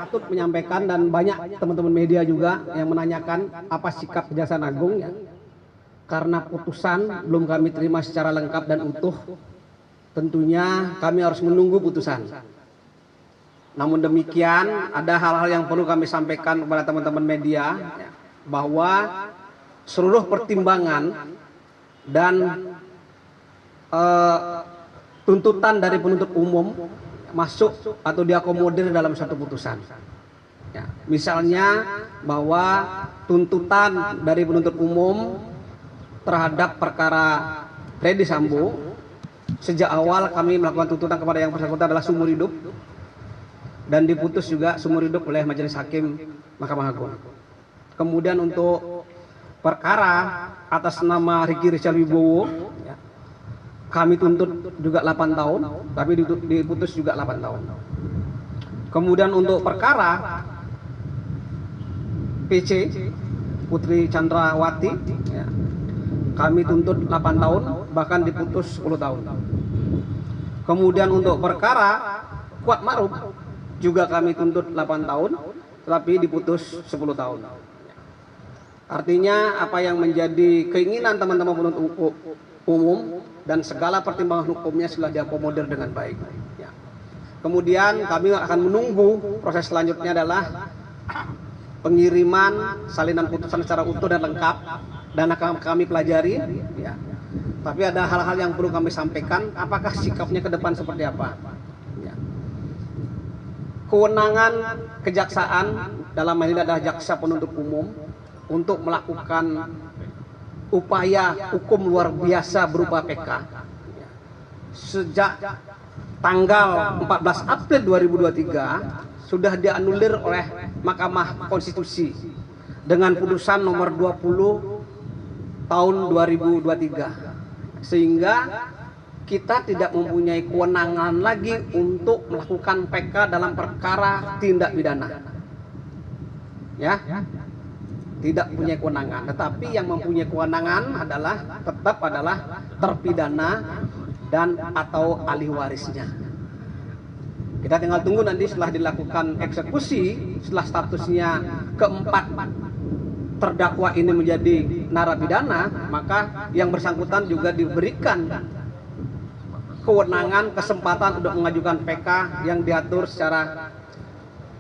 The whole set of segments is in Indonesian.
patut menyampaikan, dan banyak teman-teman media juga yang menanyakan apa sikap Kejaksaan Agung ya. Karena putusan belum kami terima secara lengkap dan utuh, tentunya kami harus menunggu putusan. Namun demikian, ada hal-hal yang perlu kami sampaikan kepada teman-teman media, bahwa seluruh pertimbangan dan tuntutan dari penuntut umum masuk atau diakomodir dalam satu putusan. Ya, misalnya bahwa tuntutan dari penuntut umum terhadap perkara Freddy Sambo, sejak awal kami melakukan tuntutan kepada yang bersangkutan adalah seumur hidup, dan diputus juga seumur hidup oleh Majelis Hakim Mahkamah Agung. Kemudian untuk perkara atas nama Ricky Rizal Wibowo, ya, kami tuntut juga 8 tahun, tapi diputus juga 8 tahun. Kemudian untuk perkara PC Putri Chandrawati, ya, kami tuntut 8 tahun, bahkan diputus 10 tahun. Kemudian untuk perkara Kuat Ma'ruf juga kami tuntut 8 tahun, tetapi diputus 10 tahun. Artinya apa yang menjadi keinginan teman-teman penuntut umum dan segala pertimbangan hukumnya sudah diakomodir dengan baik. Ya. Kemudian kami akan menunggu proses selanjutnya adalah pengiriman salinan putusan secara utuh dan lengkap, dan akan kami pelajari. Ya. Tapi ada hal-hal yang perlu kami sampaikan, apakah sikapnya ke depan seperti apa. Ya. Kewenangan kejaksaan dalam hal ini adalah jaksa penuntut umum untuk melakukan upaya hukum luar biasa berupa PK. Sejak tanggal 14 April 2023 sudah dianulir oleh Mahkamah Konstitusi dengan putusan nomor 20 tahun 2023, sehingga kita tidak mempunyai kewenangan lagi untuk melakukan PK dalam perkara tindak pidana. Ya, tidak punya kewenangan, tetapi yang mempunyai kewenangan tetap adalah terpidana dan atau ahli warisnya. Kita tinggal tunggu nanti setelah dilakukan eksekusi, setelah statusnya keempat terdakwa ini menjadi narapidana, maka yang bersangkutan juga diberikan kewenangan, kesempatan untuk mengajukan PK yang diatur secara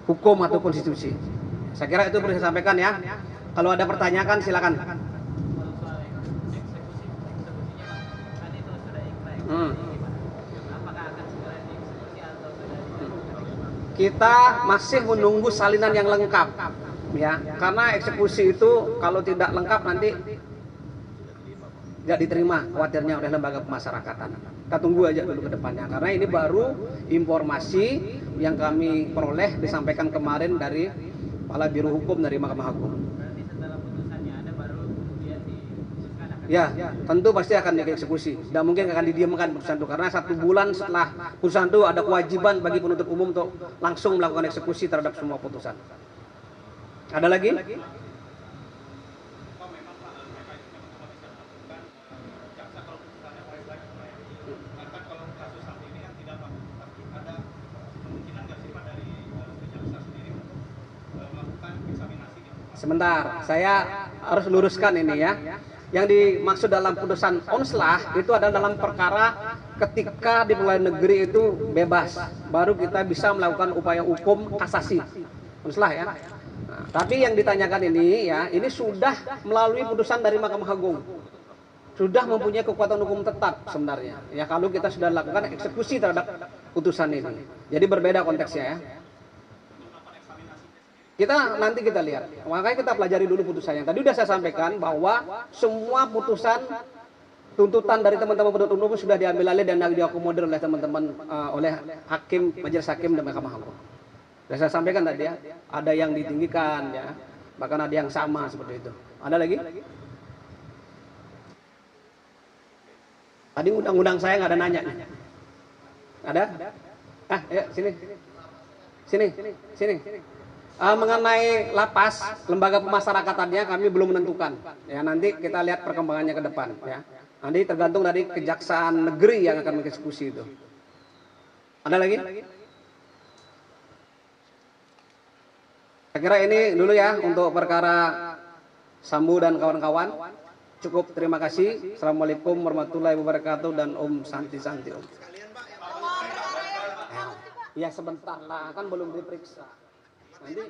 hukum atau konstitusi. Saya kira itu perlu saya sampaikan ya. Kalau ada pertanyaan silakan. Kita masih menunggu salinan yang lengkap, ya. Karena eksekusi itu kalau tidak lengkap nanti tidak diterima khawatirnya oleh lembaga pemasyarakatan. Kita tunggu aja dulu ke depannya, karena ini baru informasi yang kami peroleh disampaikan kemarin dari Kepala Biro Hukum dari Mahkamah Agung. Ya, tentu pasti akan dieksekusi. Tidak mungkin akan didiamkan putusan itu, karena 1 bulan setelah putusan itu ada kewajiban bagi penuntut umum untuk langsung melakukan eksekusi terhadap semua putusan. Ada lagi? Sebentar, saya harus luruskan ini ya. Yang dimaksud dalam putusan onslah itu adalah dalam perkara ketika di pengadilan negeri itu bebas, baru kita bisa melakukan upaya hukum kasasi onslah ya. Nah, tapi yang ditanyakan ini ya, ini sudah melalui putusan dari Mahkamah Agung, sudah mempunyai kekuatan hukum tetap sebenarnya. Ya kalau kita sudah lakukan eksekusi terhadap putusan ini, jadi berbeda konteksnya ya. Nanti kita lihat, makanya kita pelajari dulu putusannya. Tadi sudah saya sampaikan bahwa semua putusan tuntutan dari teman-teman penuntut umum sudah diambil alih dan diakomodir oleh teman-teman oleh hakim, majelis hakim dan Mahkamah Agung. Sudah saya sampaikan tadi ya, ada yang ditinggikan ya, bahkan ada yang sama seperti itu. Ada lagi? Tadi undang-undang saya nggak ada nanya. Ada? Ya sini. Mengenai lapas, lembaga pemasyarakatannya kami belum menentukan. Ya nanti kita lihat perkembangannya ke depan. Ya nanti tergantung dari kejaksaan negeri yang akan mengeksekusi itu. Ada lagi? Saya kira ini dulu ya untuk perkara Sambu dan kawan-kawan. Cukup, terima kasih. Assalamualaikum warahmatullahi wabarakatuh dan Om Santi Om. Ya sebentar lah, kan belum diperiksa. Nanti